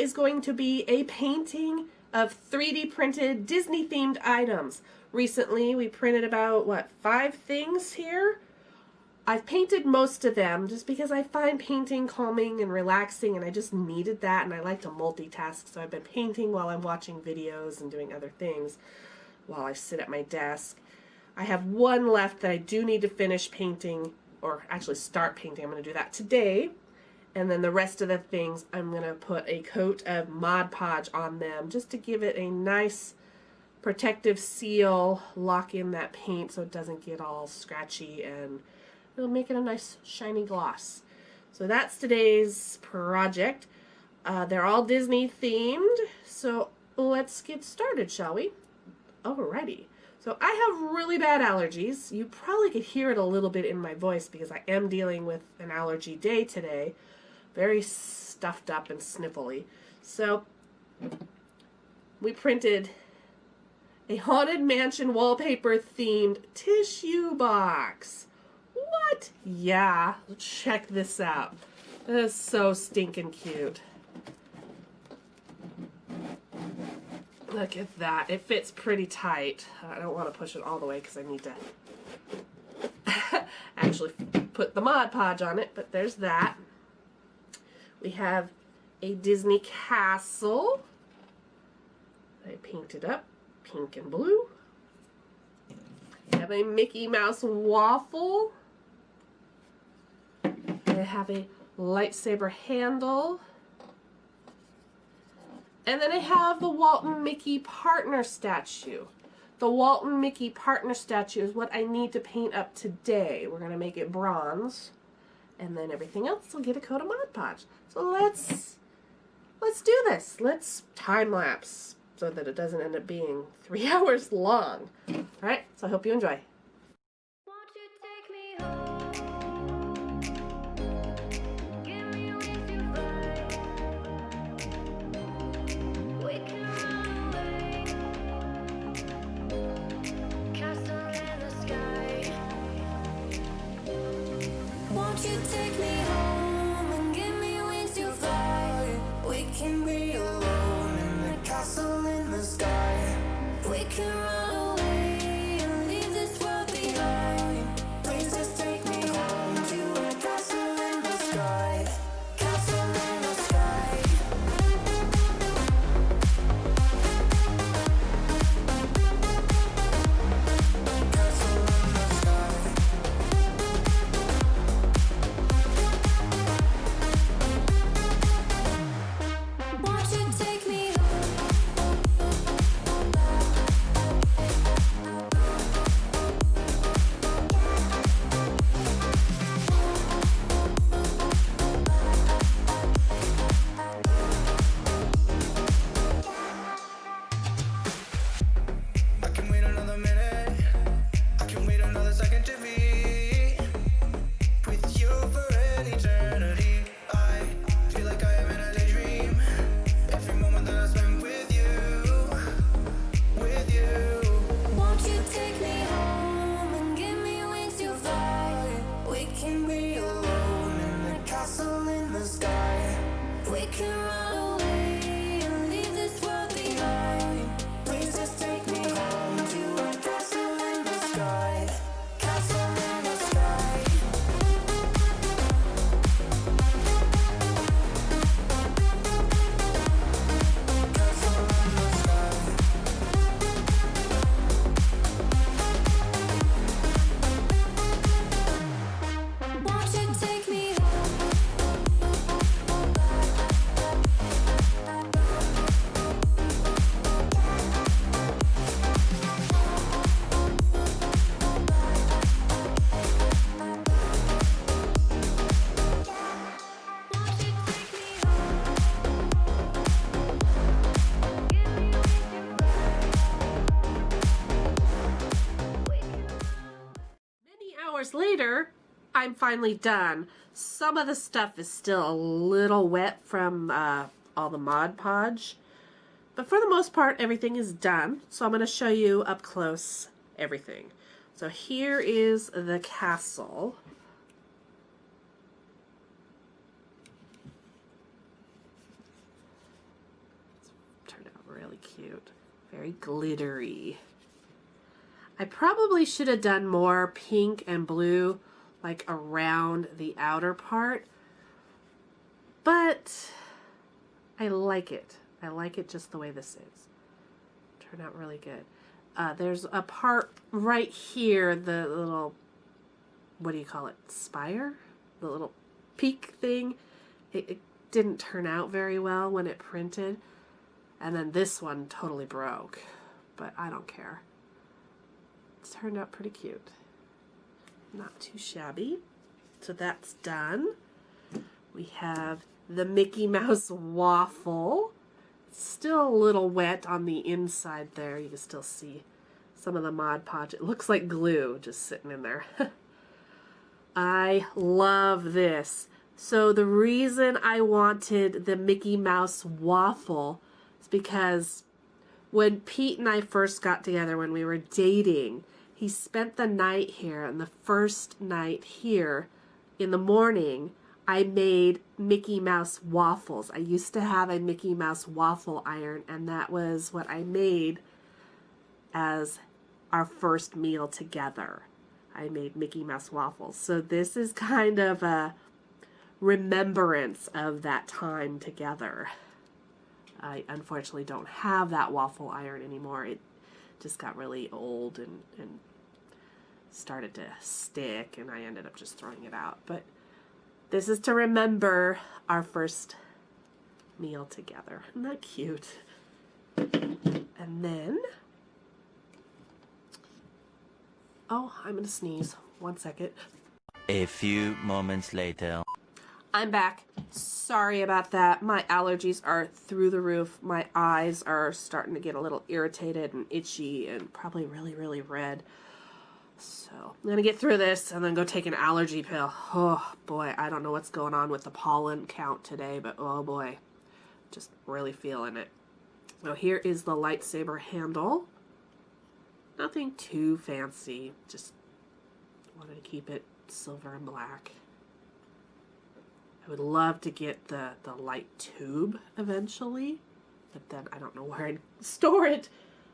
is going to be a painting of 3D printed Disney themed items. Recently we printed about, what, 5 things here? I've painted most of them just because I find painting calming and relaxing, and I just needed that, and I like to multitask, so I've been painting while I'm watching videos and doing other things while I sit at my desk. I have one left that I do need to finish painting, or actually start painting. I'm going to do that today. And then the rest of the things, I'm going to put a coat of Mod Podge on them just to give it a nice protective seal, lock in that paint so it doesn't get all scratchy, and it'll make it a nice shiny gloss. So that's today's project. They're all Disney themed, so let's get started, shall we? Alrighty. So I have really bad allergies. You probably could hear it a little bit in my voice because I am dealing with an allergy day today. Very stuffed up and sniffly. So we printed a Haunted Mansion wallpaper themed tissue box. What? Yeah, check this out. That is so stinking cute. Look at that. It fits pretty tight. I don't want to push it all the way because I need to actually put the Mod Podge on it, but there's that. We have a Disney castle. I painted up pink and blue. I have a Mickey Mouse waffle. I have a lightsaber handle. And then I have the Walton Mickey partner statue. The Walton Mickey partner statue is what I need to paint up today. We're going to make it bronze. And then everything else will get a coat of Mod Podge. So let's do this. Let's time-lapse so that it doesn't end up being 3 hours long. Alright, so I hope you enjoy. Later, I'm finally done. Some of the stuff is still a little wet from all the Mod Podge, but for the most part everything is done. So I'm going to show you up close everything. So here is the castle. cute. Very glittery. I probably should have done more pink and blue like around the outer part, but I like it. I like it just the way this is. Turned out really good. There's a part right here, the little, what do you call it, spire? The little peak thing. It didn't turn out very well when it printed. And then this one totally broke, but I don't care. It's turned out pretty cute. Not too shabby. So that's done. We have the Mickey Mouse waffle. It's still a little wet on the inside there. You can still see some of the Mod Podge. It looks like glue just sitting in there. I love this. So the reason I wanted the Mickey Mouse waffle is because when Pete and I first got together, when we were dating, he spent the night here, and the first night here in the morning, I made Mickey Mouse waffles. I used to have a Mickey Mouse waffle iron, and that was what I made as our first meal together. I made Mickey Mouse waffles. So this is kind of a remembrance of that time together. I unfortunately don't have that waffle iron anymore. It just got really old and started to stick, and I ended up just throwing it out. But this is to remember our first meal together. Isn't that cute? And then, oh, I'm gonna sneeze. 1 second. A few moments later. I'm back. Sorry about that. My allergies are through the roof. My eyes are starting to get a little irritated and itchy and probably really, really red. So I'm going to get through this and then go take an allergy pill. Oh boy, I don't know what's going on with the pollen count today, but oh boy, just really feeling it. So here is the lightsaber handle. Nothing too fancy, just wanted to keep it silver and black. I would love to get the light tube eventually, but then I don't know where I'd store it.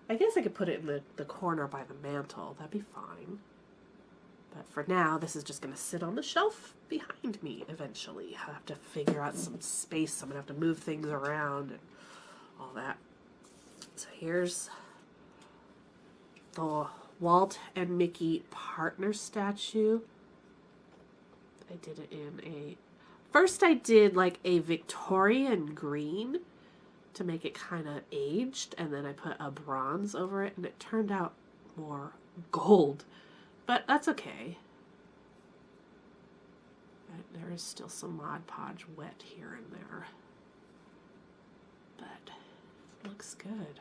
I guess I could put it in the corner by the mantle. That'd be fine. But for now, this is just going to sit on the shelf behind me eventually. I'll have to figure out some space. I'm going to have to move things around and all that. So here's the Walt and Mickey partner statue. I did it in a... First I did like a Victorian green to make it kind of aged, and then I put a bronze over it, and it turned out more gold. But that's okay. There is still some Mod Podge wet here and there. But it looks good.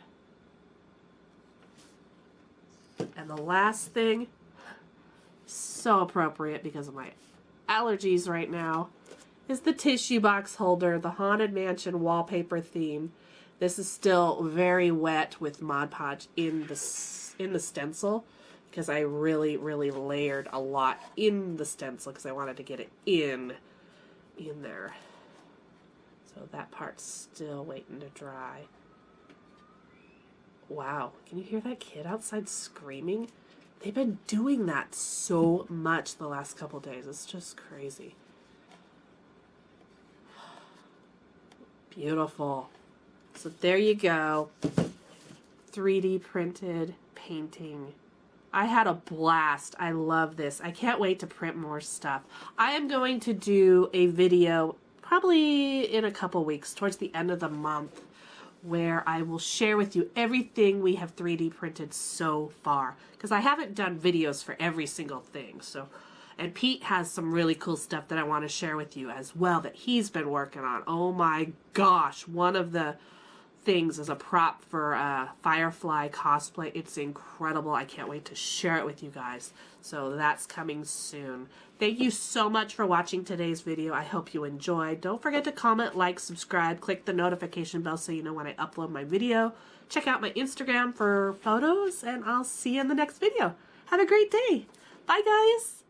And the last thing, so appropriate because of my allergies right now, is the tissue box holder, the Haunted Mansion wallpaper theme. This is still very wet with Mod Podge in the stencil because I really, really layered a lot in the stencil because I wanted to get it in there. So that part's still waiting to dry. Wow, can you hear that kid outside screaming? They've been doing that so much the last couple days. It's just crazy. Beautiful. So there you go. 3D printed painting. I had a blast. I love this. I can't wait to print more stuff. I am going to do a video probably in a couple weeks, towards the end of the month, where I will share with you everything we have 3D printed so far. Because I haven't done videos for every single thing. And Pete has some really cool stuff that I want to share with you as well that he's been working on. Oh my gosh, one of the things is a prop for Firefly cosplay. It's incredible. I can't wait to share it with you guys. So that's coming soon. Thank you so much for watching today's video. I hope you enjoyed. Don't forget to comment, like, subscribe, click the notification bell so you know when I upload my video. Check out my Instagram for photos, and I'll see you in the next video. Have a great day. Bye, guys.